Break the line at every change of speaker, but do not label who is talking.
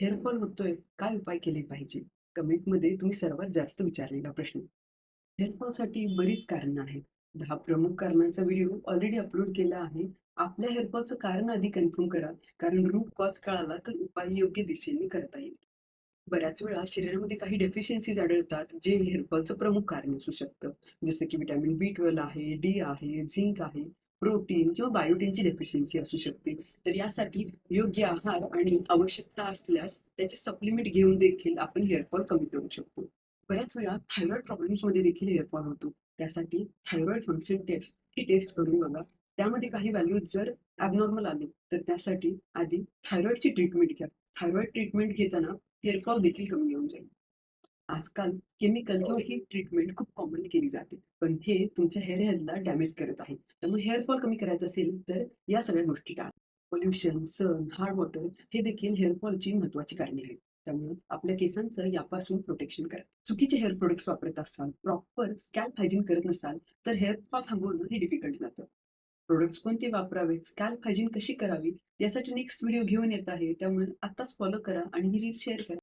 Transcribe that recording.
Hair fall होतोय, काय उपाय केले पाहिजे? कमेंटमध्ये तुम्ही सर्वात जास्त विचारलेला प्रश्न. हेअरफॉलसाठी बरीच कारणं आहेत. 10 प्रमुख कारणांचा व्हिडिओ ऑलरेडी अपलोड केला आहे. आपल्या हेअरफॉलचं कारण आधी कन्फर्म करा, कारण रूट कॉज कळाला तर उपाय योग्य दिशेने करता येईल. बऱ्याच वेळा शरीरामध्ये काही डेफिशियन्सीज आढळतात, जे हेअरफॉलचं प्रमुख कारण असू शकतं. जसं की व्हिटॅमिन बी12 आहे, डी आहे, झिंक आहे, प्रोटीन किंवा बायोटिनची डेफिशियन्सी असू शकते. तर यासाठी योग्य आहार आणि आवश्यकता असल्यास त्याचे सप्लिमेंट घेऊन देखील आपण हेअरफॉल कमी करू शकतो. बऱ्याच वेळा थायरॉइड प्रॉब्लेम्समध्ये देखील हेअरफॉल होतो. त्यासाठी थायरॉइड फंक्शन टेस्ट ही टेस्ट करून बघा. त्यामध्ये काही व्हॅल्यूज जर ॲबनॉर्मल आले, तर त्यासाठी आधी थायरॉइडची ट्रीटमेंट घ्या. थायरॉइड ट्रीटमेंट घेताना हेअरफॉल देखील कमी येऊन जाईल. आजकाल केमिकल किंवा हीट ट्रीटमेंट खूप कॉमनली केली जाते. पण हे तुमच्या हेअर हेल्थला डॅमेज करत आहे. त्यामुळे हेअर फॉल कमी करायचा असेल, तर या सगळ्या गोष्टी टाळा. पोल्युशन, सन, हार्ड वॉटर हे देखील हेअर फॉलची महत्त्वाची कारणे आहेत. त्यामुळे आपल्या केसांचं यापासून प्रोटेक्शन करा. चुकीचे हेअर प्रॉडक्ट्स वापरत असाल, प्रॉपर स्कॅल्प हायजीन करत नसाल, तर हेअर फॉल थांबवणं हे डिफिकल्ट जातं. प्रॉडक्ट्स कोणते वापरावेत, स्कॅल्प हायजीन कशी करावी, यासाठी नेक्स्ट व्हिडिओ घेऊन येत आहे. त्यामुळे आत्ताच फॉलो करा आणि ही रील शेअर करा.